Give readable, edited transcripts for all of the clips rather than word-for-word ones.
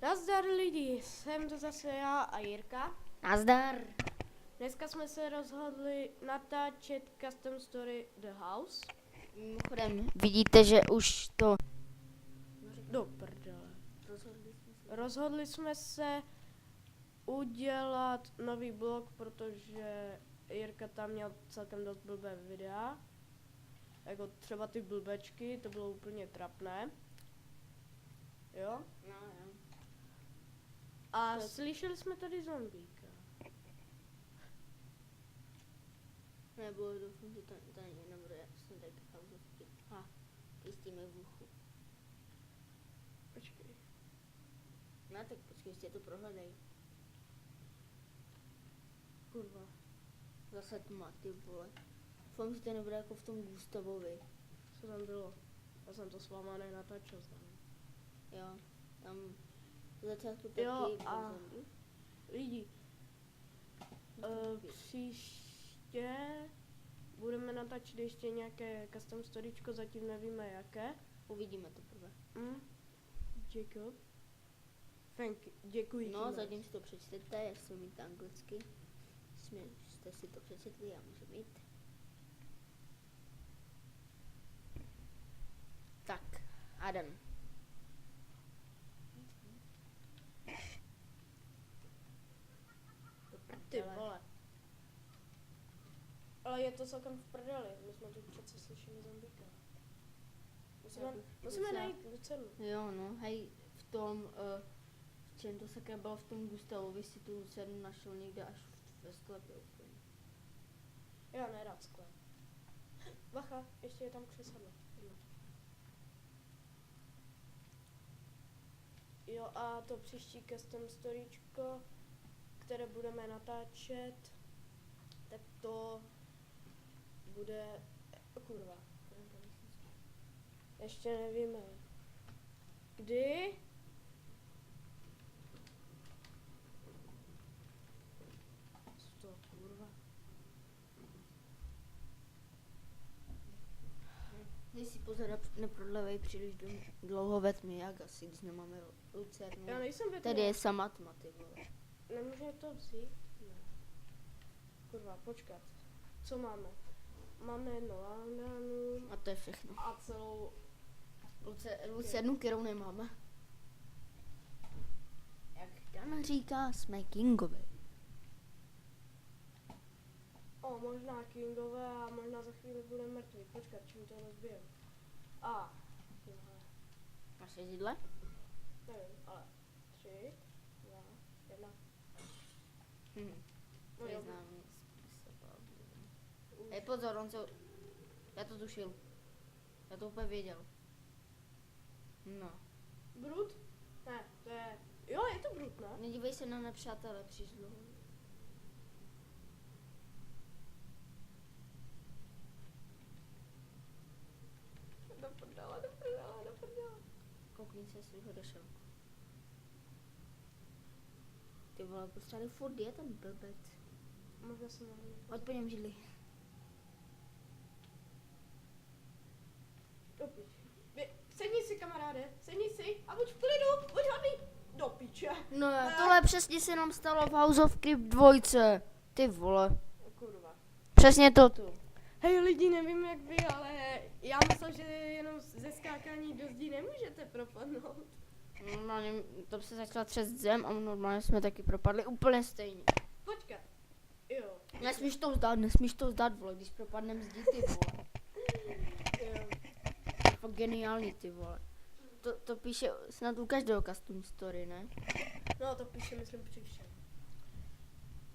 Nazdar lidi, jsem to zase já a Jirka. Nazdar. Dneska jsme se rozhodli natáčet custom story The House. Mimochodem, vidíte, že už to... Do prdele. Rozhodli jsme se udělat nový blog, protože Jirka tam měl celkem dost blbé videa. Jako třeba ty blbečky, to bylo úplně trapné. Jo? No, jo. A slyšeli jsme tady zombíka. Nebo doufám, že to nebude, já jsem tak pauzovky. Pístíme v uchu. Počkej. No tak počkej, ještě to prohledej. Kurva. Zase tma, ty vole. Doufám, že to nebude jako v tom Gustavovi. Co tam bylo? Já jsem to s váma nenatáčel s námi. Jo, tam v začátku taky Jo, byl a zombie. lidi, příště budeme natáčet ještě nějaké custom storyčko, zatím nevíme jaké. Uvidíme teprve. Jacob. Děkuji. No, ti zatím moc. si to přečtete, jak se mít anglicky. Jste si to přečetli, já můžu mít. Tak, Adam. Ty vole. Ale je to celkem v prdeli, my jsme tu přece slyšeli zombíka. Musíme najít Lucernu. Jo, no, hej, v tom, v čem to sakra bylo v tom Gustavovi, si tu Lucernu našel někde až ve sklepě úplně. Já nerad sklep. Bacha, ještě je tam křesadlo. Jo, a to příští custom storyčko, které budeme natáčet, tak to bude... Kurva. Ještě nevíme. Kdy? Co to, kurva? Dej si pozor, neprodlevej příliš dlouho ve tmě, jak asi, když nemáme Lucernu. Já nejsem ve Tady je sama tma, ty vole. Nemůže to vzít? Ne. Kurva, počkat. Co máme? Máme jedno landánu A to je všechno. a celou... Lucernu, kterou nemáme. Jak Dan říká, jsme kingovi. Možná kingové a možná za chvíli bude mrtvý. Počkat, čím to rozbijem. Tohle. Máš židle? Nevím, ale 3, 2, 1. No jo. Neznámý způsob. Hej, pozor, on se... Já to tušil. Já to úplně věděl. No. Brut? Ne, to je... Jo, je to brut, ne? Nedívej se na nepřátelé, přišlo. Do prdele. Koukni se, jestli ho došel. Ty vole, proč tady furt je ten blbec? Možná jsem mohli. Hoď po něm židli. Do piče. Sedni si, kamaráde, sedni si a buď v klidu, buď hodný. Do piče. No, tohle přesně se nám stalo v House of Creep 2. Ty vole. Kurva. Přesně to tu. Hej lidi, nevím jak vy, ale já myslím, že jenom ze skákání do zdí nemůžete propadnout. Normálně to se začala třest zem a normálně jsme taky propadli úplně stejně. Počkat. Jo. Nesmíš to vzdát, vole, když propadnem zdi, ty vole. Jo. Fakt geniální, ty vole. To píše snad u každého custom story, ne? No to píše, myslím, příště.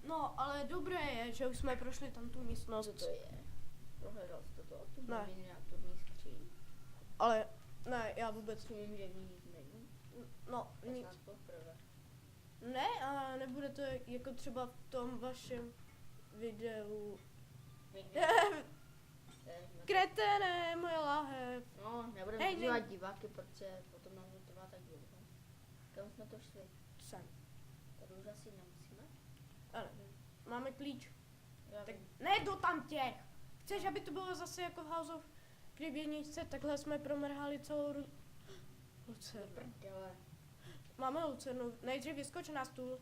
No, ale dobré je, že už jsme prošli tam tu místnost. Co to je? Prohledal jsi to? Tu Ne. miniaturní skříň. Ale ne, já vůbec Vím, že v ní nic není. No, To je nic. snad poprvé. Ne, a nebude to jako třeba v tom vašem videu. Kretene, moje lahev. No, nebudeme Hej, dívat diváky, protože potom nám to trvá tak dlouho. Kam jsme to šli? Sem. Tady už asi nemusíme. Ale máme klíč. Já Tak vím. ne do tam těch. Chceš, aby to bylo zase jako v House of Creep jedničce, takhle jsme promrhali celou Lucernu. Prdele. Máme lucernu. Nejdřív vyskoč na stůl.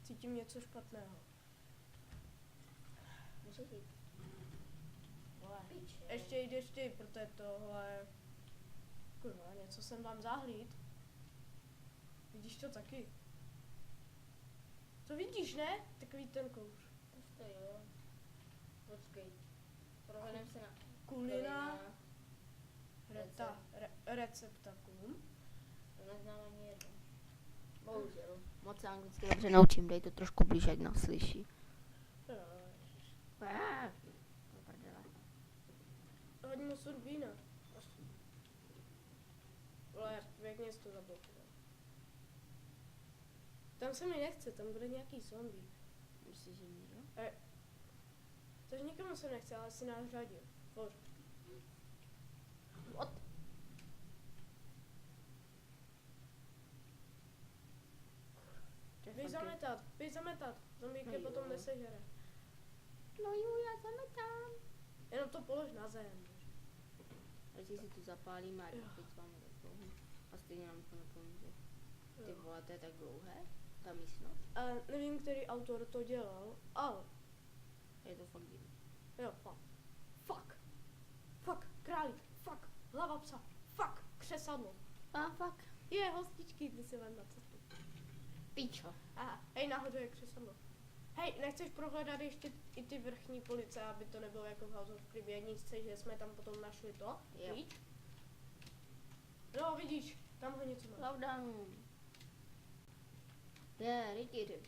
Cítím něco špatného. Můžeš jít. Piče. Ještě jdeš ty, protože tohle... Kurva, něco jsem vám zahlíd. Vidíš to taky? To vidíš, ne? Takový ten kouř. To jo. Počkej. Prohledem se na... Kulina. Receptakum. To neznám ani jedno. Bohužel. Moc se anglicky dobře naučím, dej to trošku blíž, jak nás slyší. Hodně mu sud vína. Ale pěkně jsi to zablokoval. Tam se mi nechce, tam bude nějaký zombie. Myslíš, že někdo? Takže nikomu se nechce, ale si nás řadil. Pojď. What? Běž zametat. Zombík je No potom jo. nesežere. No jo, já zametám. Jenom to polož na zem. Radši si tu zapálíme a Jo. vycváme tak dlouho. A stejně nám to nepomůže. Ty Jo. vole, to je tak dlouhé, ta místnost. Nevím, který autor to dělal, ale Je to fakt divný. jo, fuck, králík, fuck, hlava psa, fuck, křesadlo. Fuck. Hostičky, ty si vem na cestu. Pičo. Aha, hej, nahoře je křesadlo. Hej, nechceš prohledat ještě i ty vrchní police, aby to nebylo jako v House of Creep jedničce, že jsme tam potom našli to? Jo. Víš? No, vidíš, tamhle něco má. Lockdown. Je, rytíři.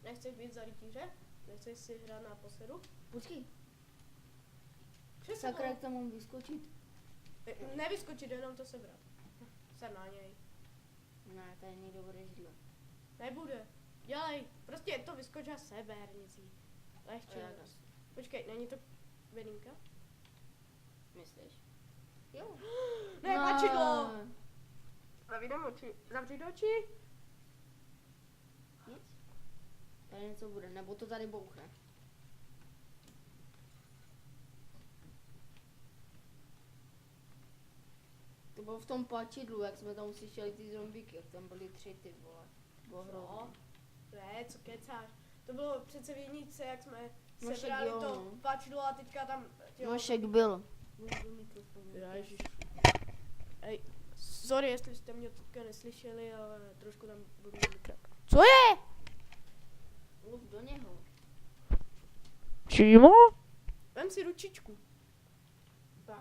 Nechceš být za rytíře? Nechceš si hrát na posedu? Počkej, Křesadlo. sakra, jak tam mám vyskočit? Nevyskočit, jenom to sebrat. Se na něj. Ne, tady někdo bude židle. Nebude. Dělej, prostě to vyskoč a seber, nic jí. Lehčí. A jak asi? Počkej, není to bedínka? Myslíš? Jo. Ne, pačidlo! Zavídám oči. Zavři do očí. Nic? Tady něco bude, nebo to tady bouchne. To bylo v tom pačidlu, jak jsme tam slyšeli ty zombíky, jak tam byly 3 ty vole. To bylo hrozné. No. Ne, co kecáš. To bylo přece v jedničce, jak jsme No však sebrali jo, to no. pačidlo a teďka tam... No však bylo. Ježiš. Ej, sorry, jestli jste mě teďka neslyšeli, ale trošku tam budu mikrofon. Co je? Mluv do něho. Čímo? Vem si ručičku.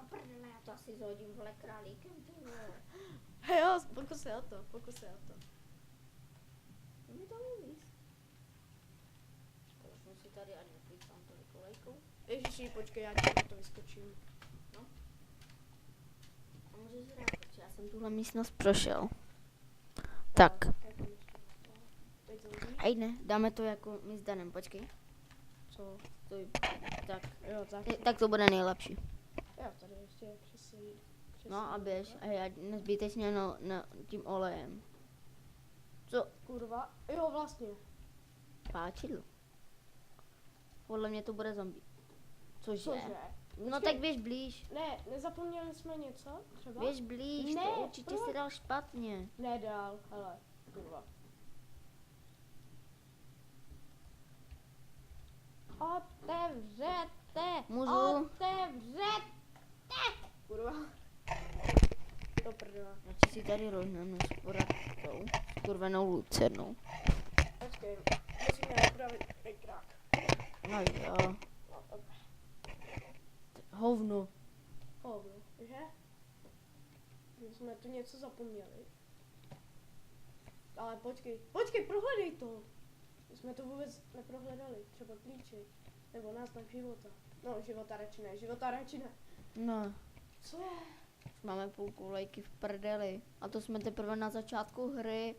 Prdele, já to asi zhodím vole králíkem, ty vole. Jo, pokus se o to, pokus se o to. Mi to mluvíš. Položnu si tady a neplýtvám tolik olejkou. Ježiši, počkej, já ti na to vyskočím. A můžeš hrát, protože já jsem tuhle místnost prošel. Tak. Teď zombie. Hej ne, dáme to jako my s Danem, počkej. Co? Stoj. Tak. Jo, tak. Tak to bude nejlepší. Jo, tady ještě křesí. No a běž, a já nezbytečně no, tím olejem. Co? Kurva. Jo, vlastně. Páčidlo. Podle mě to bude zombie. Cože? Cože? No tak běž blíž. Ne, nezapomněli jsme něco? Třeba? Běž blíž, Ne, to určitě proč? si dal špatně. Nedal, hele. Kurva. Otevřete! Můžu? Otevřete! Kurva. To prdela. Radši si tady rožneme s poradkou, s kurvenou lucernou. Počkej, musíme napravit mikrák. No jo. Hovno. Hovno, že? My jsme tu něco zapomněli. Ale počkej, prohledej to. My jsme to vůbec neprohledali, třeba klíček. Nebo náznak života. No, života radši ne. No, Co je? už máme půl kulejky v prdeli. A to jsme teprve na začátku hry.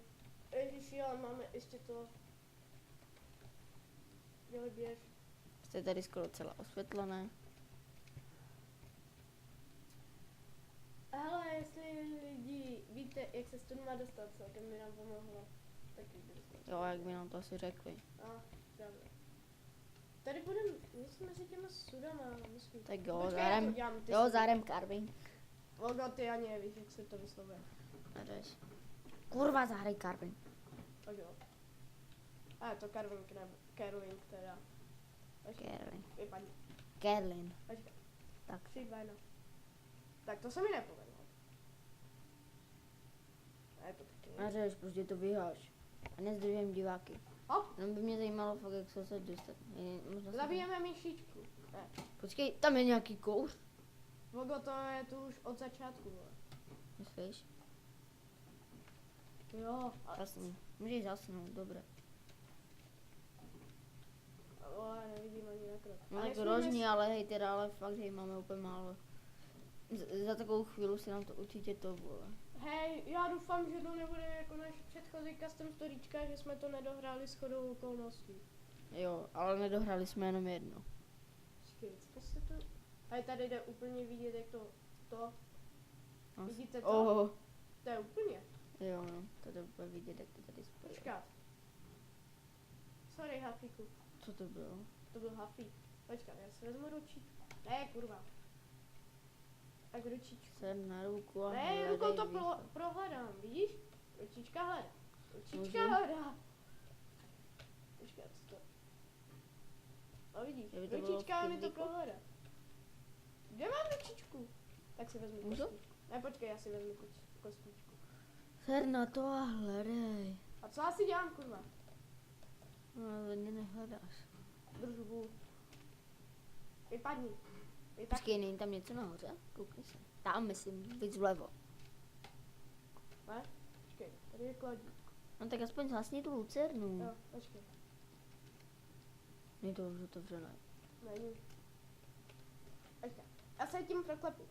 Ježiši, ale máme ještě to. Dělej běž. Jste tady skoro celé osvětlené. Hele, jestli lidi víte, jak se studu má dostat, celkem by nám pomohlo. Taky by Jo, jak by nám to asi řekli. Dobře. Tady budeme, něco mezi těma sudama, myslím. Tak jo, Počkej, já to zárem, dělám, ty jo, sudy. zárem Karvin. Logo, ty ani nevíš, jak se to vyslovuje. Jdeš. Kurva, zahraj Carving. Tak jo. A je to Carving, ne Carving teda. Carving. Vypadni. Carlin. Počkej. Tak. 3, 2, 1. Tak to se mi nepovedlo. A je to taky. A řeš, prostě to vyháš. A nezdržujem diváky. Hop, Jenom by mě zajímalo fakt, jak se dostat. Možná se- zabijeme myšičku. Ne. Počkej, tam je nějaký kouř. Vogo, to je tu už od začátku, vole. Myslíš? Jo. A, Jasně. Můžeš zasnout, dobré. vole, nevidím ani na krok. No A tak nesmíme rožní, ale hej, teda, ale fakt, hej, máme úplně málo. Za takovou chvíli se nám to určitě to vole. Hej, já doufám, že to nebude jako náš předchozí custom storyčka, že jsme to nedohráli shodou okolností. Jo, ale nedohrali jsme jenom jedno. Počkej, co se to... Hej, tady jde úplně vidět, jak to... No. Vidíte to? Oh, To je úplně. jo, no, to jde úplně vidět, jak to tady spojilo. Počkat. Sorry, Hafíku. Co to bylo? To byl Hafík. Počkat, já si vezmu ručičku. Ne, kurva. Tak ručičku. Jsem na ruku a Ne, hledej rukou to východ. prohledám, vidíš? Ručička hledá. Ručička Můžu? hledá. Počkat, co to... No vidíš, Kdyby to bylo ručička v mi to kyblíku. prohledá. Kde mám ručičku? Tak si vezmu Můžu? kostičku. Ne, počkej, já si vezmu kostičku. Ser na to a hledej. A co já si dělám, kurva? No, ale mě nehledáš. Držbu. Vypadni. Vypadni. Počkej, není tam něco nahoře? Koukni se. Tam myslím, víc vlevo. Ne? Počkej, tady je kladík. No tak aspoň zhasni tu lucernu. Jo, počkej. Je to už otevřené. Není. Počkej. Já se tím proklepu.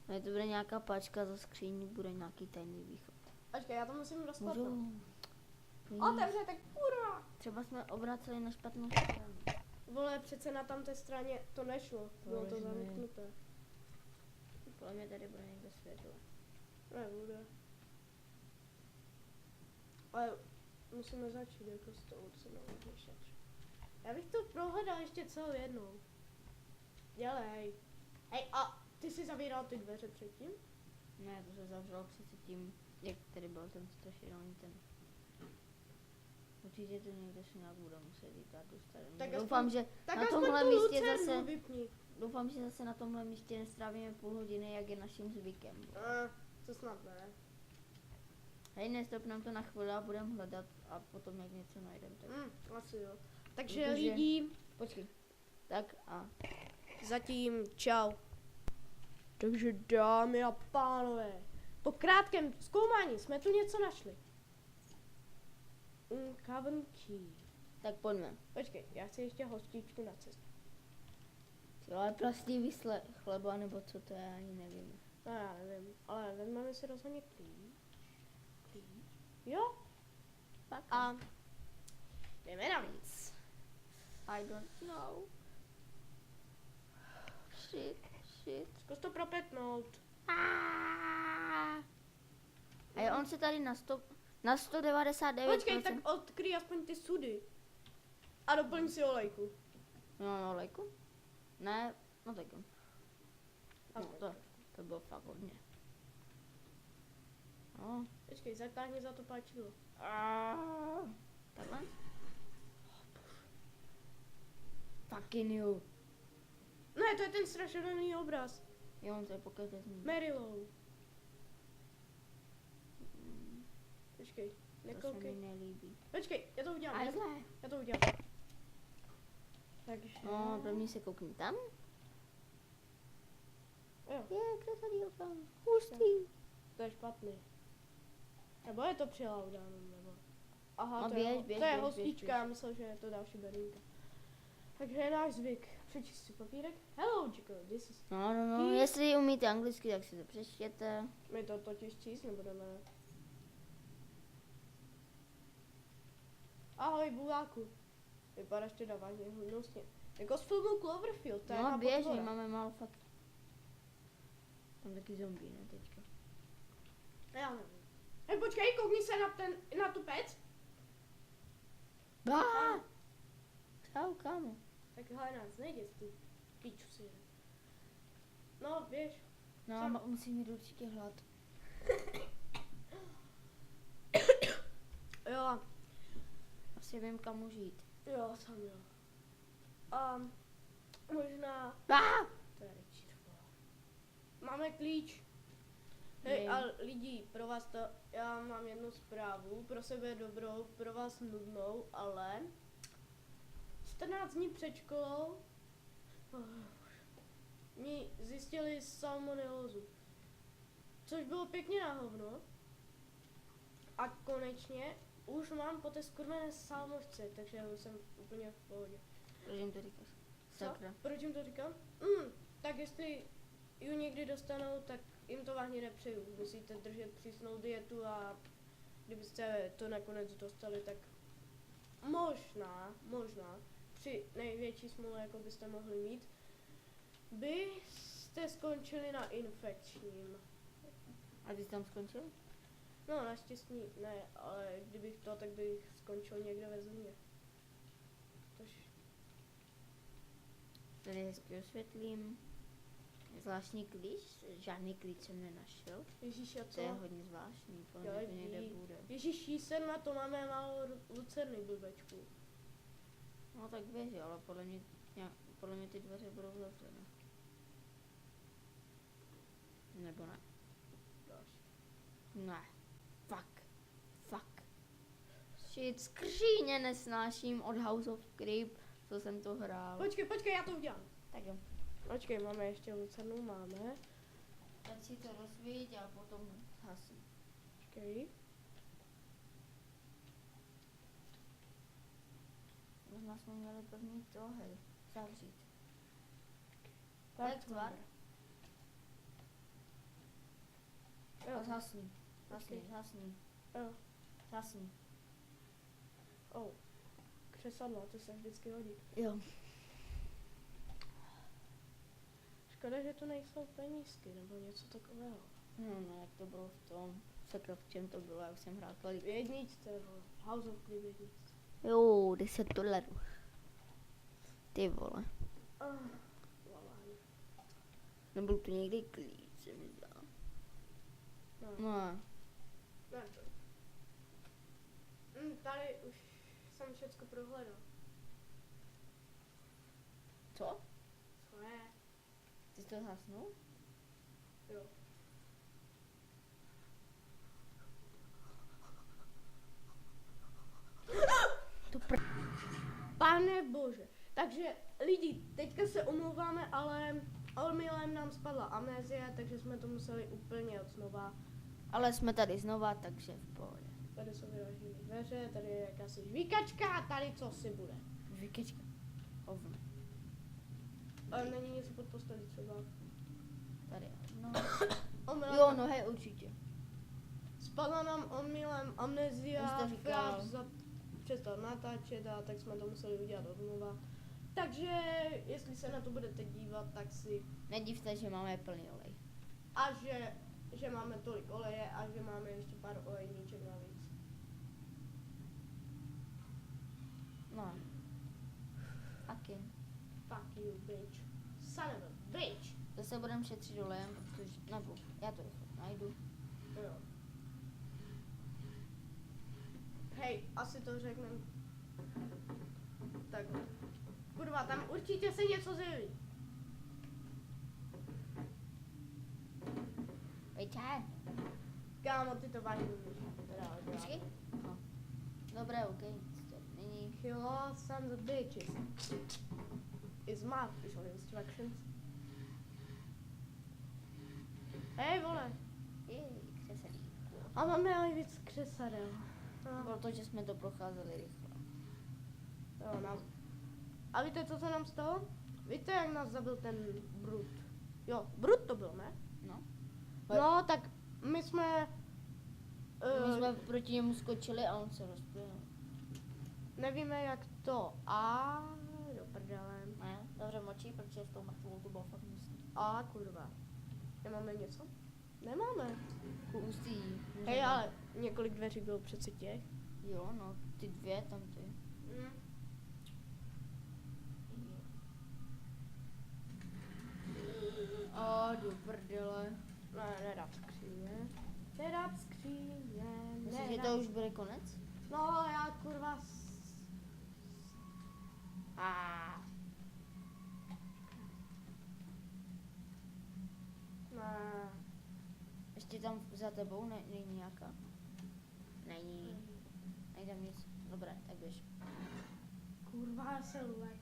Ne, to bude nějaká pačka za skříní, bude nějaký tajný východ. Počkej, já to musím rozklepnout. Můžu? Otevře, tak kurva. Třeba jsme obraceli na špatnou stranu. Vole, přece na tamté straně to nešlo. Bylo to Bože můj. zamknuté. Podle mě tady bude někde světlo. Nebude. Ale musíme začít jako s tou cenou myšač. Já bych to prohledal ještě celou jednou. Dělej. Hej, a ty si zavíral ty dveře předtím? Ne, to se zavřelo přece tím, jak tady byl ten strašidelný ten. Určitě to někde se nějak bude muset jít dát dostat. Tak Doufám, aspoň- že Tak na aspoň tomhle tu místě lucernu zase, vypni. doufám, že zase na tomhle místě nestrávíme půl hodiny, jak je naším zvykem. To snad ne. Hej, nestop nám to na chvíli a budeme hledat a potom jak něco najdeme. Tak. Asi jo. Takže Protože- lidi, Počkej. Tak a zatím čau. Takže dámy a pánové, po krátkém zkoumání jsme tu něco našli. Kavnčí. tak pojďme. Počkej, já chci ještě hostičku na cestu. Ale plastivý chleba, nebo co to je, ani nevím. No já nevím, ale vezmeme si rozhodně klíč. Jo? Tak A jdeme navíc. I don't know. Shit. Zkus to propetnout. A je on se tady na 199%. Počkej, tak odkryj aspoň ty sudy. A doplň si olejku. No, olejku? Ne, no tak jo. No, Aspoň. to bylo fakt hodně. No. Počkej, zatáhni za to páčidlo. Takhle? Fucking you. Ne, to je ten strašidelný obraz. Jo, on to je pokaždé z ní. Marylou. Počkej, To se mi nekoukej. nelíbí. Počkej, já to udělám. Ale zlé. Já to udělám. Takže... No, první se koukni tam. Jo, Je, kresladý tam. Hustý. to je špatný. Nebo je to při Laudánu, nebo... Aha, No, to, běž, je, běž, to je běž, hostička, běž. já myslel, že je to další berínka. Takže je náš zvyk. Přečíst si papírek. Hello, Chico, this is... No, jestli umíte anglicky, tak si to přečtěte. My to totiž číst nebudeme. Ahoj, buláku. Vypadáš teda vážně hnusně. Jako z filmu Cloverfield, to je No, ta běž, potvora. máme málo fakt. Tam taky zombie, ne, teďka. Já nevím. Hej, počkej, koukni se na tu pec. Čau, kámo. Tak hele nás, nejde tu píču si. No, běž. No, Co? musím mít určitě hlad. Jo, Asi vím, kam už jít. jo, sam jo. A možná... To je rečíř, vole. Máme klíč. Hej, Jej. a lidi, pro vás to, já mám jednu zprávu, pro sebe dobrou, pro vás nudnou, ale 14 dní před školou mi zjistili salmonelózu, což bylo pěkně na hovno. A konečně už mám po té skurvené salmošce, takže jsem úplně v pohodě. Proč jim to říkáš? Co? Sakra. Proč jim to říkám? Tak jestli ji někdy dostanou, tak jim to vážně nepřeju. Musíte držet přísnou dietu a kdybyste to nakonec dostali, tak možná, při největší smůle, jako byste mohli mít, byste skončili na infekčním. A ty jsi tam skončil? No, naštěstí ne, ale kdybych to, tak bych skončil někde ve zimě. Tož Tady hezky osvětlím. Zvláštní klíč, žádný klíč jsem nenašel. Ježíš, a To je co? hodně zvláštní, podle Jo, mě to někde ví. bude. Ježíš, jísen na to máme málo lucerny, blbečku. No tak běž, ale podle mě ty dveře budou zavřené. Nebo ne? Ne. Fuck. Shit, skříně nesnáším od House of Creep, co jsem to hrál. Počkej, já to udělám. Tak jo. Počkej, máme ještě lucernu, máme. Ať si to rozsvíť a potom hasí. Počkej. Možná jsme měli první to, hej, zavřít. Tak, tvar. Jo, Zhasni. Počkej. jo. Zhasni. Křesadlo, to se vždycky hodí. Jo. Škoda, že to nejsou penízky, nebo něco takového. No, jak to bylo v tom, sakra, v čem to bylo, jak jsem hrál tolik. V jedničce, vole. House of Creep jedničce. Jo, $10. Ty vole. Lalání. Nebyl tu někdy klíč, se mi zdá. No. Ne, to. Tady už jsem všecko prohledal. Co? Co ne? Ty jsi to zhasnul? Jo. Pane bože. Takže lidi, teďka se omlouváme, ale omylem nám spadla amnézie, takže jsme to museli úplně od znova. Ale jsme tady znova, takže v pohodě. Tady jsou vyražené dveře, tady je jakási žvíkačka a tady co si bude. Žvíkečka. Hovno. Ale není něco pod postelí třeba. Tady, no. Omylem Jo, no hej, určitě. spadla nám omylem amnézia, Už to říkal. přestal natáčet a tak jsme to museli udělat od znova. Takže jestli se na to budete dívat, tak si Nedivte, že máme plný olej. a že máme tolik oleje a že máme ještě pár olejníček navíc. No. Fucking. Fuck you, bitch. Son of a bitch. Zase budeme šetřit olejem, protože, nebo já to rychle najdu. Jo. Hej, asi to řekneme. Tak. Kurva, tam určitě se něco zjeví. Pojďte. Kámo, ty to vážně umíš. Teda, Počkej. No. Dobré, ok. Nyní. Kill all sons of bitches. Is my official instructions. Hej, vole. Jej, křeselí. A máme nejvíc křesadel. Protože jsme to procházeli rychle. Jo, a víte, co se nám stalo? Víte, jak nás zabil ten Brut? Jo, Brut to byl, ne? No. No, tak my jsme... My jsme proti němu skočili a on se rozplynul. Nevíme, jak to. A do prdele. Ne, dobře močí, protože s tou mrtvou to bylo fakt hnusný. A kurva. Nemáme něco? Nemáme. Hustý. Hej, ale několik dveří bylo přece těch. Jo, no, ty dvě tam ty. Do prdele. Ne, nerad skříně. Nerad skříně, Myslíš, že to už bude konec? No, já kurva... Ne. Ještě tam za tebou není nějaká? Není. Není tam nic. Dobré, tak běž. Kurva, já se lek.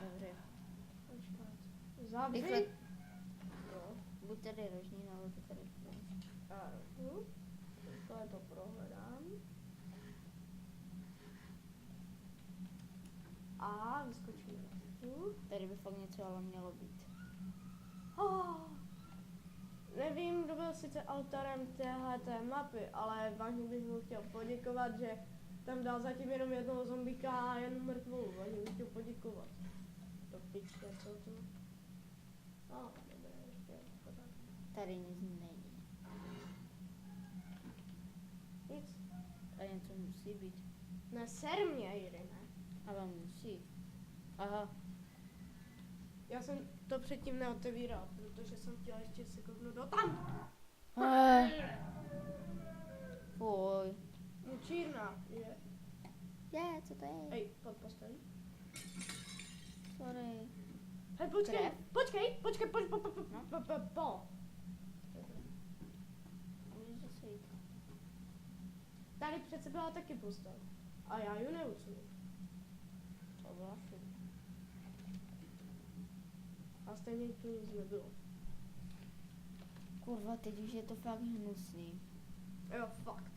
Dobře. Počkat. Zavři. Rychle. Jo. Buď tady rožní, nebo to tady rožní. Rychle to prohledám. A vyskočíme. Tady by fakt něco ale mělo být. Nevím, kdo byl sice autorem téhleté mapy, ale vážně bych mu chtěl poděkovat, že tam dal zatím jenom jednoho zombíka a jen mrtvolu. Vážně bych chtěl poděkovat. To pička, co to? Dobré, ještě pořád. Tady nic není. Nic. Tady něco musí být. Neser mě, Irine. Ale musí. Aha. Já jsem to předtím neotevíral, protože jsem chtěla ještě se kouknout do tam. Fuj. Mučírna je. Co to je? Hej, pod postelí. Sorry. Hej, počkej, Krev? počkej, po. Můžeš zase jít. Tady přece byla taky postel. A já ji neusunu. To byla chyba. A stejně tu nic nebylo. Kurva, teď už je to fakt hnusný. Jo, fakt.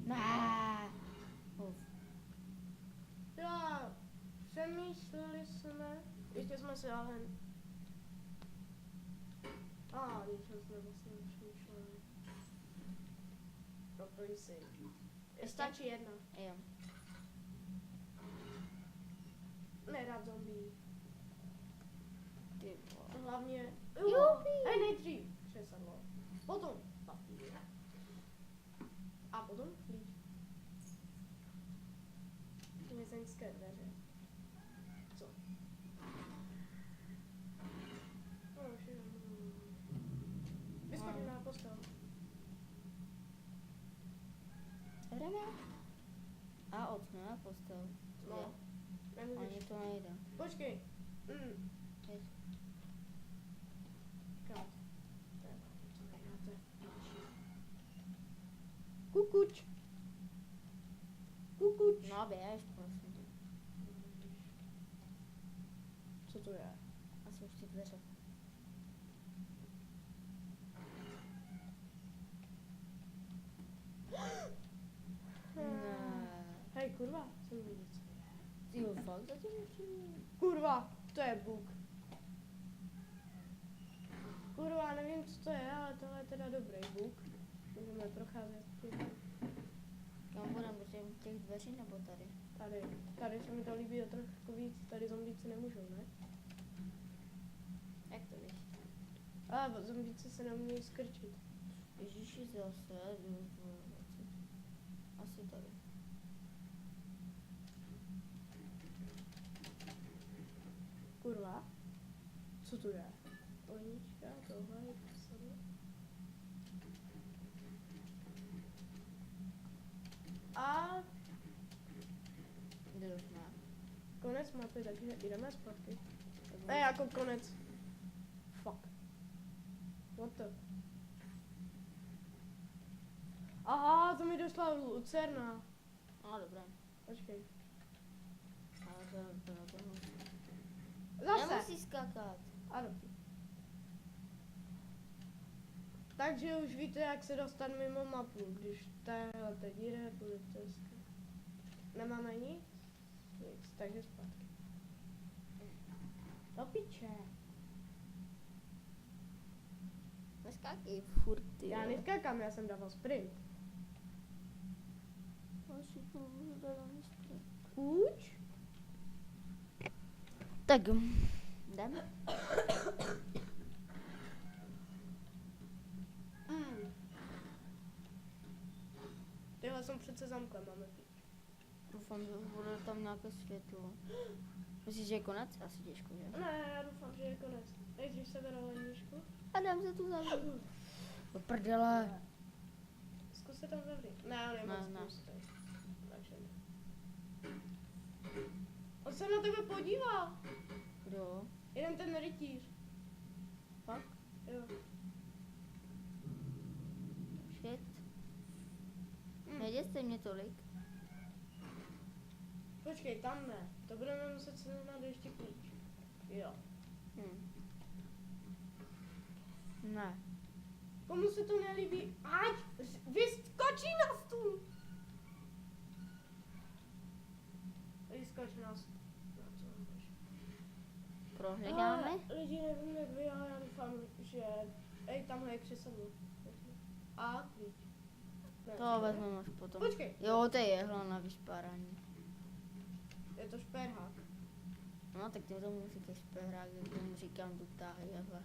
Ne. Já přemýšleli jsme, ještě jsme se ale... ničem jsme vlastně nepřemýšleli. Dobrý si. Stačí jedna. Jo. Nerad zombí. Ty vole. Hlavně... Jupi. Hej, nejdřív křesadlo. Potom papír. A potom klíč. Vězeňské dveře. Co? Vyskočím na postel. Jdeme. A okno na postel. No. Nemůžeš. Ani to nejde. Počkej. Jeď. Kat. Kukuč. Kukuč. No běž, prosím tě. Co to je? Asi už ty dveře. Ne. Hej, kurva, jsem viděl, co je. Ty jo, fakt zatím nepřijde. Kurva, to je buk. Kurva, nevím, co to je, ale tohle je teda dobrý buk. Můžeme procházet tím. Kam budem, do těch dveří nebo tady? Tady se mi to líbí trochu víc, tady zombíci nemůžou, ne? Jak to víš? Ale zombíci se neumějí skrčit. Ježíši zase, asi tady. Kurva, co to je? Onička, tohle je psané. A Kde to jsme? konec mapy, takže jdeme zpátky. Ne, jako konec. Fuck. What the? Aha, to mi došla lucerna. Dobré. Počkej. Ale to Zase. nemusí skákat. Ano. Takže už víte, jak se dostat mimo mapu, když téhle díře budete skákat. Nemáme nic? Nic, takže zpátky. Do piče. Neskákej furt, ty. Já neskákám, já jsem dával sprint. Kuč? Tak, jdeme. ale jsem přece zamkem, máme pít. Doufám, že už bude tam nějaké světlo. Myslíš, že je konec? Asi těžko, že? Ne, já doufám, že je konec. Nejdřív se beru ledničku. A dám se tu zavřít. Do prdele. Zkus se tam zavřít. Ne, on je moc Ne. tlustý. Takže ne. On se na tebe podíval. Kdo? Jeden ten rytíř. Fakt? Jo. Shit. Neděste mě tolik. Počkej, tam ne. To budeme muset se na ještě klíč. Jo. Ne. Komu se to nelíbí? Ať vyskočí na stůl. Vyskoč na stůl. Na co máš? Prohledáme? Lidi, nevím jak vy, ale já doufám, že... Ej, tamhle je křesadlo. A klíč. Ne, To počkej. vezmeme až potom. Počkej. Jo, to je jehla na vyšpárání. Je to šperhák. No, tak tím tomu musíte špehrák, jak tomu říkám, dutá jehla.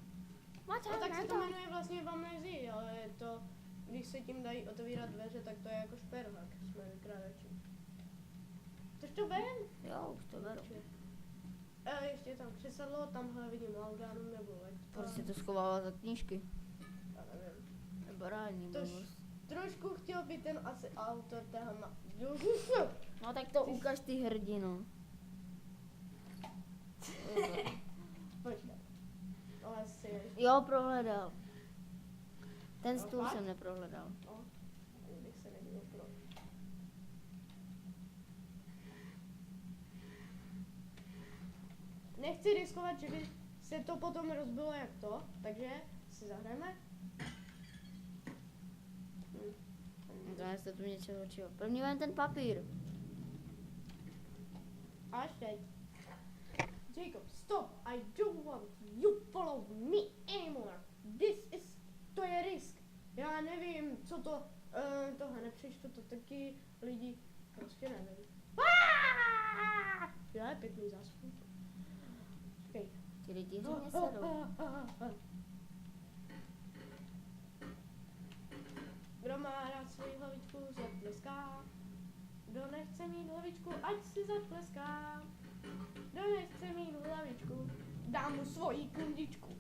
No tak se to jmenuje vlastně v amnezii, ale je to, když se tím dají otevírat dveře, tak to je jako šperhák, jsme vykradači. Tož to ven? Jo, už to beru. Ještě je tam křesadlo, tamhle vidím Laudánum nebo Proč si Lektor. to schovává za knížky? Já nevím. Nebo reální Tož blbost. trošku chtěl být ten asi autor téhle No tak to ukaž ty hrdinu. Počkej. Ale si... Jo, prohledal. Ten No, stůl fakt? jsem neprohledal. No, ani bych se nedíval proč. Nechci riskovat, že by se to potom rozbilo jak to, takže si zahrajeme. Zajste tu něčeho čeho. První vem ten papír. Až teď. Jacob, stop! I don't want you follow me anymore. To je risk. Já nevím, co to, tohle nepřečtu to taky lidi, prostě nevím. Jo, je pěkný zásvuk. Počkej. Ty lidi mě sedou. Kdo má rád svoji hlavičku, zatleská. Kdo nechce mít hlavičku, ať si zatleská. Kdo nechce mít hlavičku, dám mu svoji kundičku.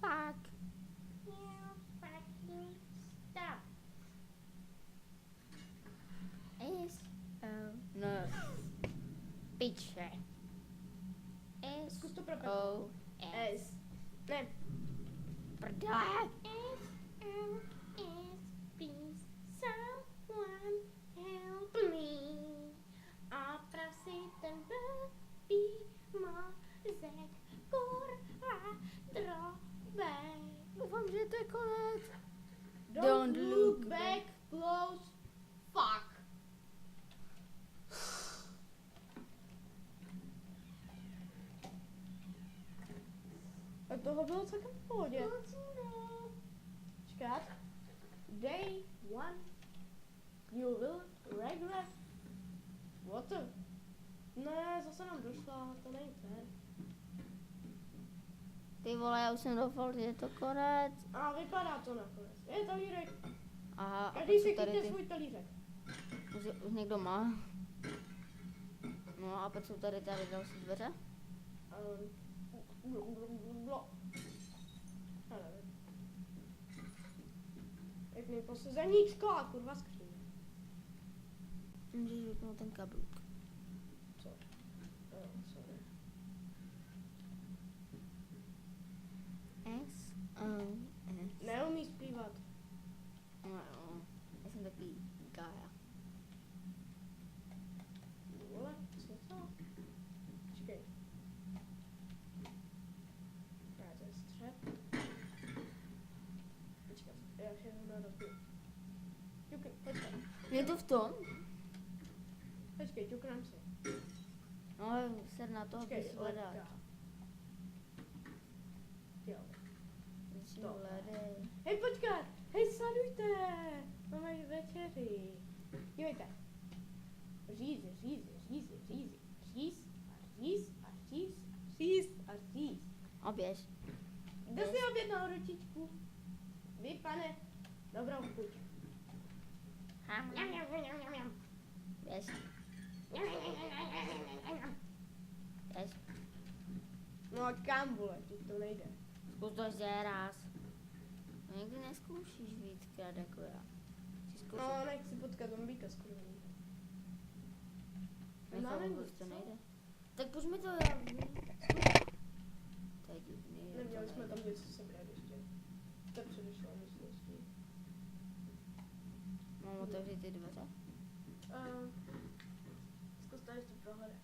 Fuck. Stop. No. Piče. Zkus to propět. O. S. Ne. Prdele. Please, someone help me. A prosím tebe, mozek, kurva, drobek. Doufám, že to je konec. Don't look back, close, fuck. A toho bylo celkem v pohodě. Čekat. Day one. You will regret. What the? Ne, zase nám došla, to není fér. Ty vole, já už jsem doufal, že je to konec. A vypadá to nakonec. Je talířek. Aha, a Každý pak si jsou tady chyťte ty... svůj talířek. Už někdo má. No a pak jsou tady další dveře. Já nevím. Pěkný posezeníčko a kurva skříň. Můžeš vypnout ten kablík. Co? Sorry. S, O, S. Neumí zpívat. No, jo. Já jsem takový gája. Vole, co to? Čekej. Ne, to je střep. Počkat, já všechno rozbiju. Počkej. Je to v tom? Počkej, ťuknám si. No, ser na to, Počkej, abys hledal. lepka. Jo. Musím hledat. Hej, počkat! Hej, sledujte! Máme večeři. Dívejte. Říz a říz a říz a říz a říz a říz. Oběž. Kdo si objednal ručičku? Vy, pane, dobrou chuť. Běž. Běž. No ať kam, vole, teď to nejde. Zkus to ještě raz. No, nikdy neskoušíš víckrát jako já. Jsi zkoušel. No, nechci potkat zombíka skurvený. Nechápu, Máme proč nic, to co? nejde. Tak pojď mi to, já vím. To je divný. Neměli jsme tam něco sebrat ještě. To předešlo místností. Mám otevřít ty dveře? Zkus to ještě prohledat.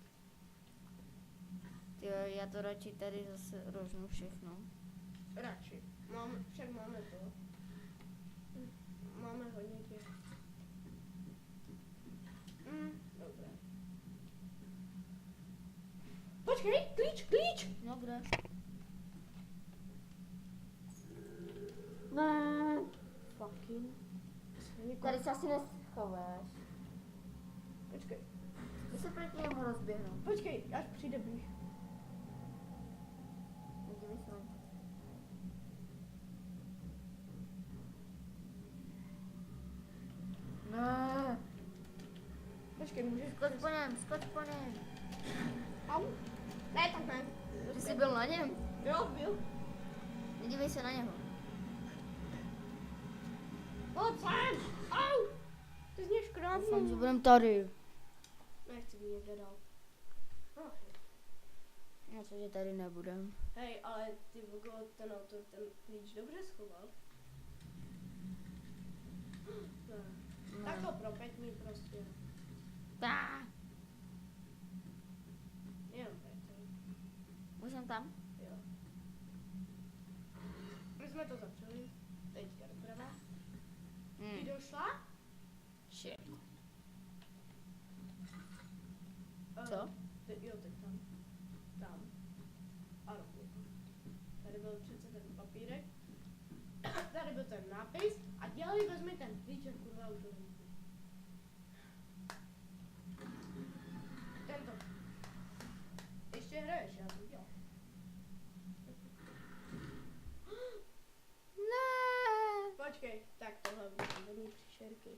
Ty, já to radši tady zase rožnu všechno. Radši. Však máme to. Máme hodně těch. Dobré. Počkej, klíč! No kde? Ne. Fucking. Tady se asi neschováš. Počkej, Ty se proti němu rozběhnou. počkej, až přijde blíž. Vidíme se. Ne. Počkej, můžeš... Skoč po něm. Au. Ne, tak ne. Ty jsi byl na něm? Jo, byl. Nedívej se na něho. Pojď sem! Au! Ty jsi mě Doufám, že škrábnul. budem tady. Nechci být někde dál. No cože tady nebudem. Hej, ale ty vogo, ten autor ten klíč dobře schoval. Ne. Tak to propětní prostě. Tá. Jenom pětej. Už jsem tam? Jo. My jsme to zapřeli. Teďka doprava. Ty došla? Shit. Jo, teď tam. Tam. Ano. Tady byl přece ten papírek. Tady byl ten nápis. A dělali vezmi ten klíč a kurva už ho nemůžu. Tento. Ještě hraješ, já to udělám. Ne. Počkej, tak tohle vodní příšerky.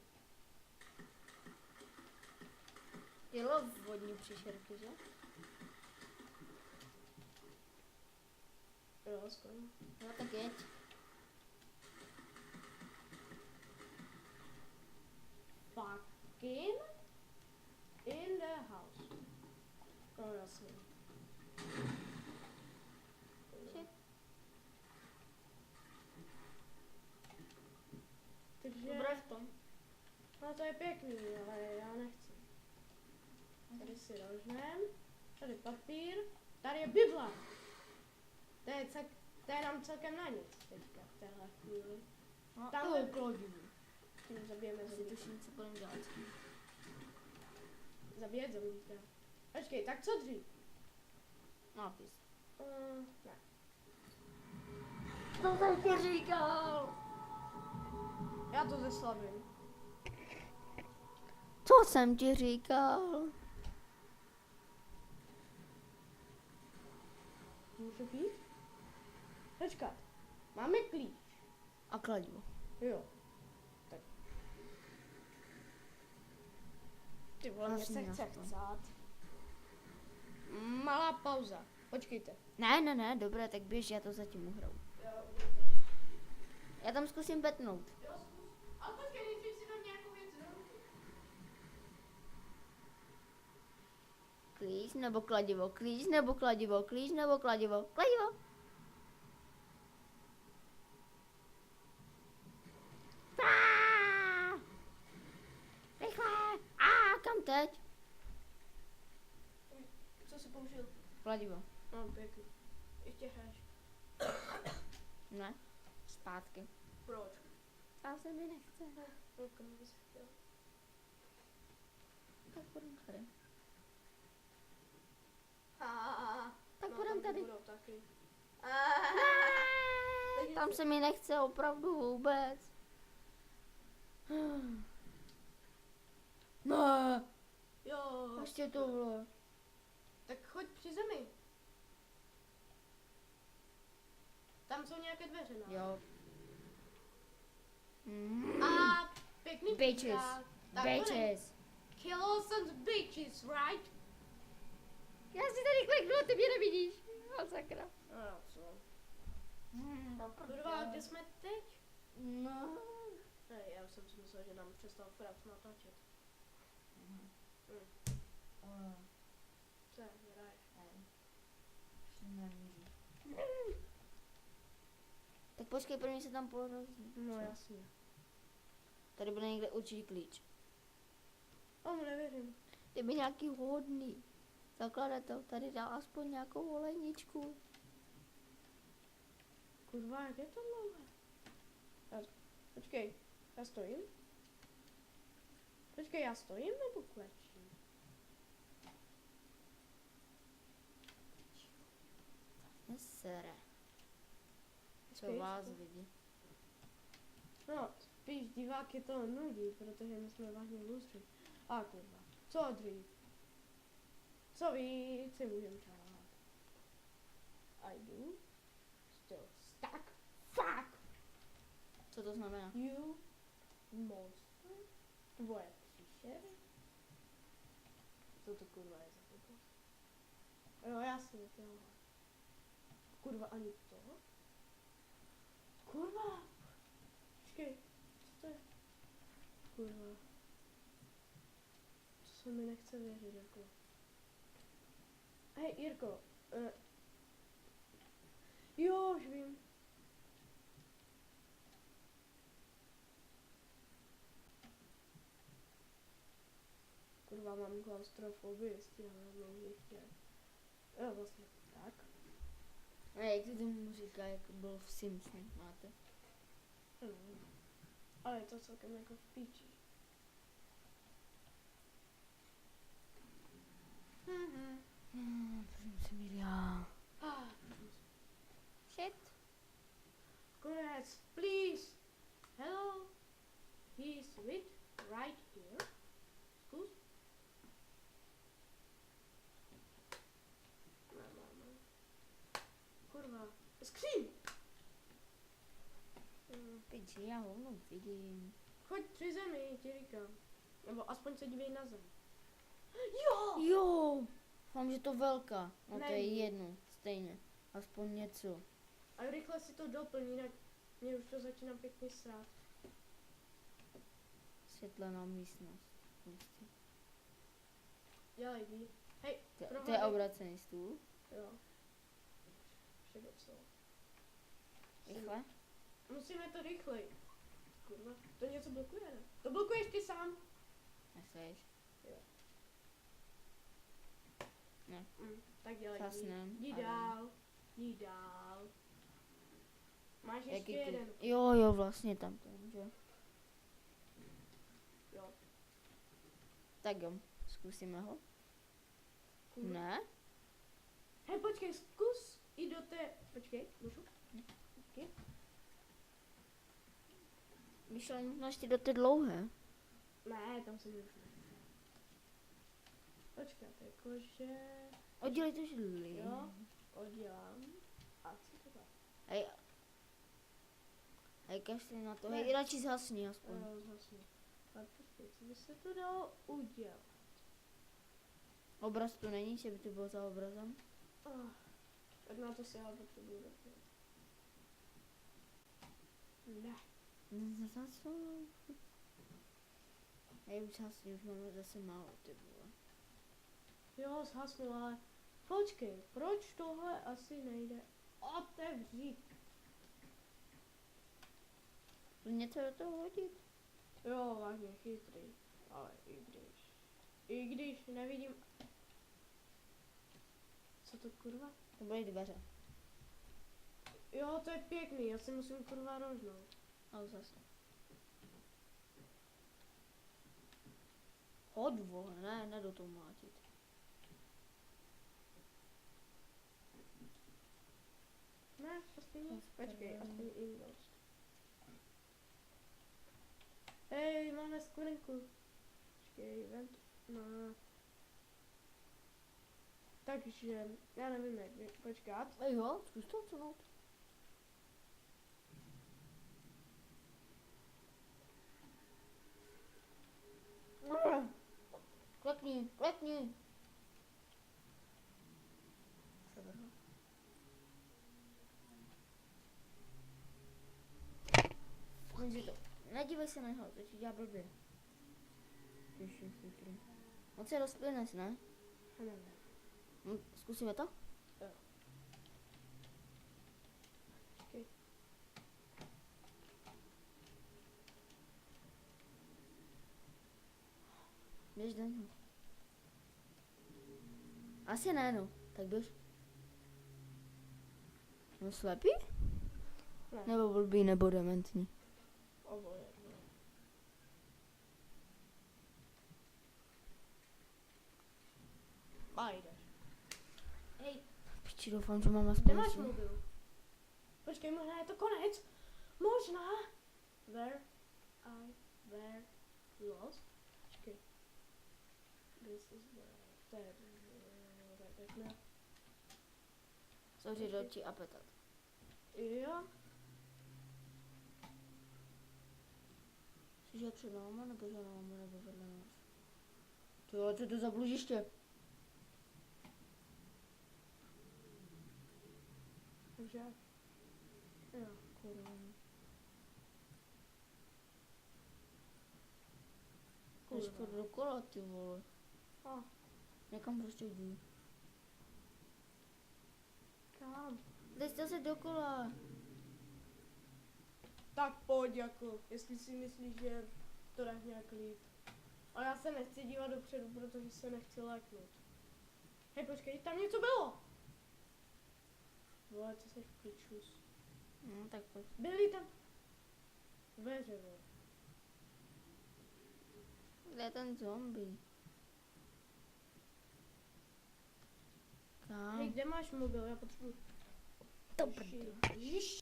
Ty lov vodní příšerky, že? Jo, skoro. No tak jeď. Fucking in the house. No jasně. Shit. Takže... Dobré v tom. No to je pěkný, ale já nechci. Tady si rožnem, tady papír, tady je Bible. To je nám celkem na nic teďka, v téhle chvíli. No, Tam jo, je kladivu. Tím zabijeme Asi zombíka. tuším, co budeme dělat. Zabíjet zombíka. Počkej, tak co dřív? Nápis. Ne. To jsem ti říkal. Já to zeslavím. Co jsem ti říkal? Můžu být? Počkat. Máme klíč. A kladivo. Jo. Tak. Ty vole, mě se Vlastně chce aspoň. chcát. Malá pauza. Počkejte. Ne, dobré, tak běž, já to zatím uhraju. Já tam zkusím petnout. Ale počkej, nejdřív si dám nějakou věc do ruky. Klíč nebo kladivo, klíč nebo kladivo, klíč nebo kladivo, kladivo. Rychle! Kam teď? Co jsi použil? Kladivo. No, pěkný. Ještě hraješ. Ne, zpátky. Proč? Já se mi nechce. No, kam bys chtěl? Tak půjdem tady. Tak No, půjdem tam tady. budou taky. Ne, tam se mi nechce opravdu vůbec. Ne, Jo. ještě tohle. Tak choď při zemi. tam jsou nějaké dveře, no. Jo. A pěkný Bitches. pizza. Tak to ne- Bitches. Kill some bitches, right? Já si tady kliknu a ty mě nevidíš. A sakra. No, co? Kurva, kde jsme teď? No. Ne, já už jsem si myslel, že nám přestal Fraps natáčet. Co, hraješ? Tak počkej, první se tam porozní. No jasně. Tady bude někde určitý klíč. Tomu nevěřím. Kdyby nějaký hodný zakladatel tady dal aspoň nějakou olejničku. Kurva, jak je to dlouhé? Počkej, já stojím? Počkej, já stojím nebo klečím? Nesere. Co Počkej, vás co? vidí? No, spíš diváky to nudí, protože my jsme vážně lůzři. A kurva, co dřív? Co víc si můžem přát? I do. Still stuck. Fuck! Co to znamená? You monster. Tvoje příšery. Co to kurva je za blbost? Jo, jasně, tohle. Kurva, ani to? Kurva! Počkej, co to je? Kurva. To se mi nechce věřit, jako. Hej, Jirko. Jo, už vím. Kurva, mám klaustrofobii z těch dlouhých těch. Jo, vlastně tak. A jak se tomu říká, jak byl v Simpsons, máte? No. Ale je to celkem jako v píči. Prosím se, Milia. Shit. Konec, please. Hello. He's with right here. Zkus. No. Kurva. Skříň. Piči, já hovno vidím. Choď při zemi, ti říkám. Nebo aspoň se dívej na zem. Jo! Jo! Mám, že to velká. No to je Není. jedno, stejně. Aspoň něco. A rychle si to doplň, jinak mě už to začíná pěkně srát. Světlená místnost. Prostě. Dělej, jdi. Hej, To je prohledej. obracený stůl. Jo. Však co? Rychle. Musíme to rychleji. Kurva, to něco blokuje, ne? To blokuješ ty sám. Nechceš? Tak dělej. Zasnem, Jdi ale- dál. Jdi dál. Máš ještě Jaký jeden. tu? Jo, vlastně tam ten, že? Jo. Tak jo, zkusíme ho. Kurva. Ne? Hej, počkej, zkus i do té... Počkej, můžu? Počkej. Vyšel nutno ještě do té dlouhé. Ne, tam se můžu. Počkat, jakože... Oddělej to židli. Jo, oddělám. A co to dá? Hej, kašli na to. Ne. Hej, radši zhasni aspoň. Vlastně. A počkej, co by se to dalo udělat? Obraz tu není, že by to bylo za obrazem. Tak na to si ale potřebuju doplnit. Ne. Zhasnu. Hej, už zhasni, už máme zase málo, ty vole. Jo, zhasnu, ale počkej, proč tohle asi nejde otevřít? To něco do toho hodit. Jo, vážně chytrý, ale i když nevidím... Co to kurva? To byly dveře. Jo, to je pěkný, já si musím kurva rožnout. Ale zase. Hod, vole, ne do toho mlátit. Ne, aspoň počkej, aspoň indost. Hej, máme skvrnku. Počkej, vem to. No. Takže, já nevím, jak počkat. Jo, zkus to odsunout. klepni. Se vrhl. Jenže to, nedívej se na něho, to ti dělá blbě. Ježiš, chytrý. Moc se rozplyneš, ne? Nevím. Zkusíme to? Jo. Počkej. Běž do něho. Asi ne, no. Tak běž. No slepý? Ne. Nebo blbý, nebo dementní. Oboje. A jdeš. Hej, Piči, doufám, že mám kde máš aspoň. mobil? Počkej, možná je to konec. Možná. Where lost? Počkej. This is where tak ne. Sorry, dal ti apetat. Jo. Jsi že před náma, nebo za náma, nebo vedle nás? Jo, co to za blužiště? Takže. Jo. Kurva. Kurva. Jdeš furt dokola, ty vole. A, Někam prostě jdi. kam? Jdeš zase dokola. Tak pojď jako, jestli si myslíš, že to dáš nějak líp. Ale já se nechci dívat dopředu, protože se nechci léknout. Hej, počkej, tam něco bylo! Vole, co seš pičus. No, tak pojď. Byli tam dveře, vole. Kde je ten zombie? Kam? Hej, kde máš mobil? Já potřebuji. To brdo. Ježiš.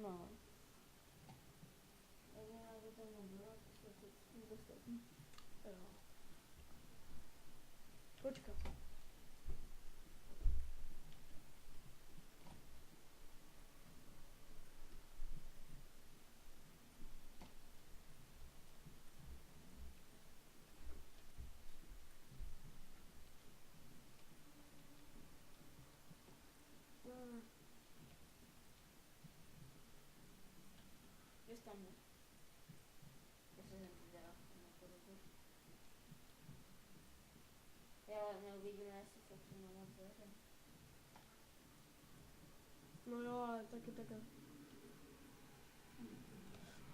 No. Jo. Počkat. Běž tam, ne? Já se nezvěděla na podobu. Já neuvidíme, jestli se přijmeme dveře. No jo, ale taky takhle.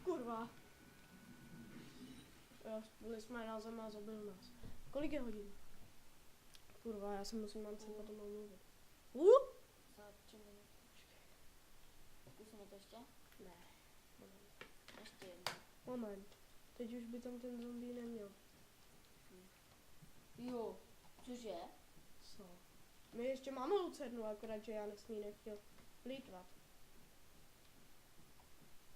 Kurva. Jo, byli jsme na zemi a zabil nás. Kolik je hodin? Kurva, já se musím mám sem potom omluvit. Za 3 minuty. Zkusíme to ještě? Ne. Moment. Ještě jedno. Moment. Teď už by tam ten zombie neměl. Jo, cože? Co? My ještě máme lucernu, akorát, že já s ní nechtěl plýtvat.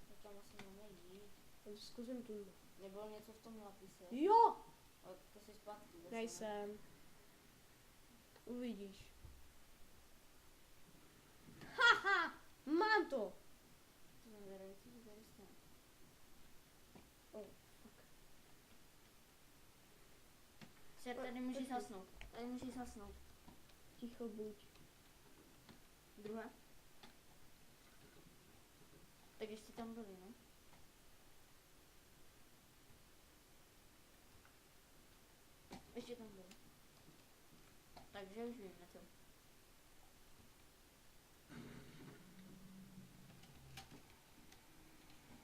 Tak tam asi máme jít. Tak zkusím tu. Nebylo něco v tom nápise? Jo! Ale to si zpátky. zase, ne? Nejsem. Uvidíš. Haha! Mám to! To znamená, že si to jistě. Oh, fuck. Ser, tady můžeš zasnout. Tady můžeš zasnout. Ticho buď. Druhé. Tak ještě tam byli, ne? Ještě tam byli. Takže už vím, na co.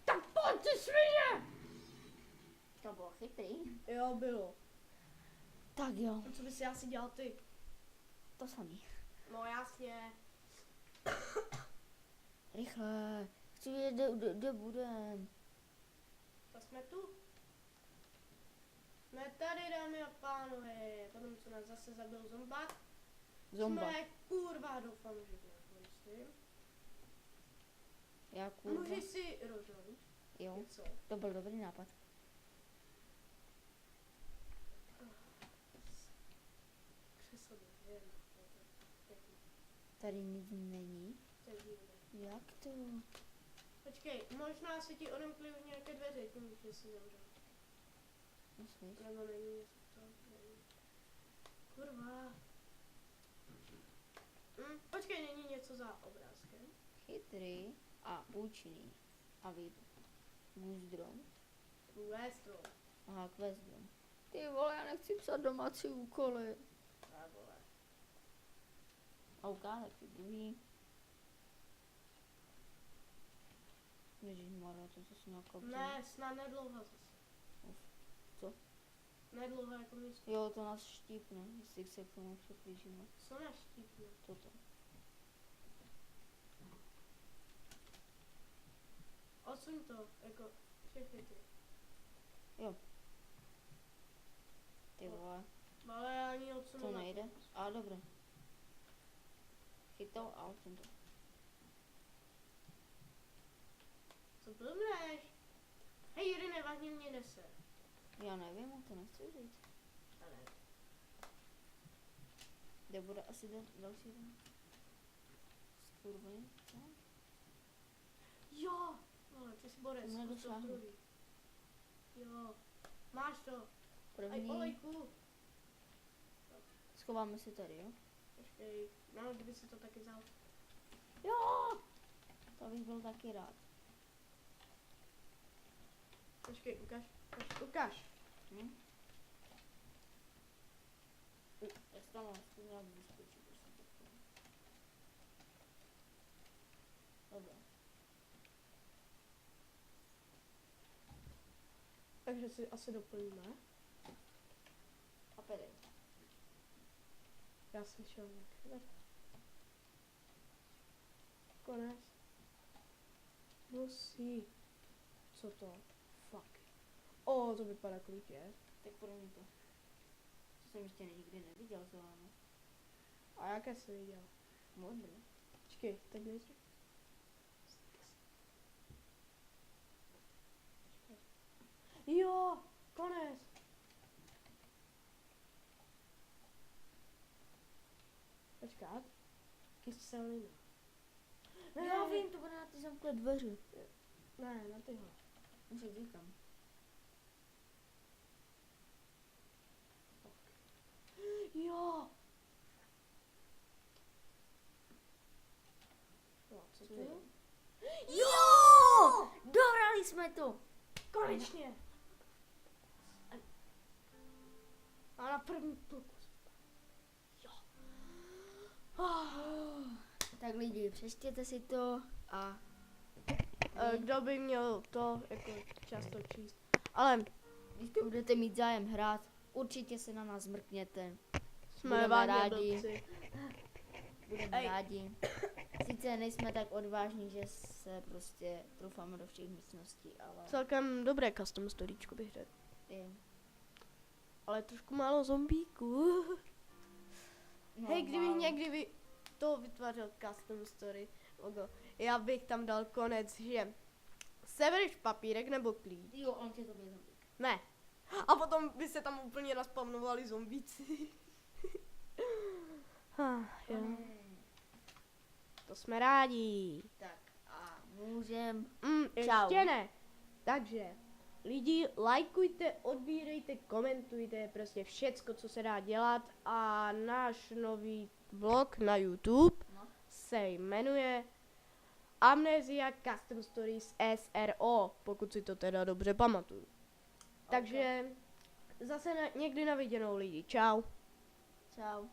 Tak pojď, ty svině! To bylo chytrý. Jo, bylo. Tak jo. A co bys asi dělal ty? To samý. No jasně. Rychle. Chci vědět, kde budem. To jsme tu. Jsme tady, dámy a pánové. Potom, co nás zase zabil zombák. Zomba. Jsme kurva, doufám, že to myslím. Já kurva. Můžeš si rozhodnout Jo, něco. to byl dobrý nápad. Křeslo je jedna. To je pěkný. Tady nic není. To je divné. Jak to? Počkej, možná se ti odemkly už nějaké dveře tím, že jsi zavřel. Myslíš? Nebo není něco v tom? Není. Kurva. Počkej, není něco za obrázkem? Chytrý a účinný. A víc. Guzdrom. Questo. Aha, Questrom. Ty vole, já nechci psat domácí úkoly. A vole. OK, tak ty druhý. Ježišmarja, to zase nějaká... Ne, snad nedlouho zase. Co? Nedlouho jako místo. Jo, to nás štípne, jestli se k tomu přiblížíme. Co naštípne? Toto. Odsuň to, jako všechny ty. Jo. Ty vole, Ale já ani odsunu. to na nejde. A dobré. Chyť to a odsun to. Co blbneš? Hej, Jury, nevadně mě nese. Já nevím, on to nechci říct. A ne. Kde bude asi další ten? Skurvený, co? Jo! Vole, ty jsi borec. To mě zkus to dosáhnu. druhý. Jo. Máš to. Aj První. olejku. Schováme si tady, jo? Počkej, no, kdyby si to taky vzal. Jo! To bych byl taky rád. Počkej, ukaž. Ukaž. Hm? Já si tam aspoň nějak vyskočit, jestli to chci. Dobré. Takže si asi doplníme. A pede. Já jsem šel nějak. Konec. Musí. Co to? Fuck. O, to vypadá krutě. Tak první to. To jsem ještě nikdy neviděl zelené. A jaké jsi viděl? Modrý. Počkej, teď nejdřív. Jo, konec. Počkat. Kyselina. Ne, Já vím, to bude na ty zamklé dveře. Ne, na tyhle. Už říkám. Jo. No, co Co to je? je? Jo! Dohrali jsme to! Konečně. A na první pokus. Jo. Tak lidi, přečtěte si to a Kdo by měl to jako často číst. Ale když budete mít zájem hrát, určitě se na nás zmrkněte. jsme Budeme vážně rádi. blbci. Budeme Ej. rádi. Sice nejsme tak odvážní, že se prostě troufáme do všech místností, ale... Celkem dobré custom storyčko bych řekl. Je. Ale trošku málo zombíků. No, Hej, kdybych málo. někdy to vytvářel custom story logo, já bych tam dal konec, že severeš papírek nebo klíč. Jo, on tě to bude zombík. Ne. A potom by se tam úplně naspavnovali zombíci. Jo. To jsme rádi. Tak a můžem... Ještě Čau. ne. Takže lidi, lajkujte, odbírejte, komentujte, prostě všecko, co se dá dělat. A náš nový vlog na YouTube No. se jmenuje Amnesia Custom Stories SRO, pokud si to teda dobře pamatuju. Takže zase někdy na viděnou lidi. Čau. Čau.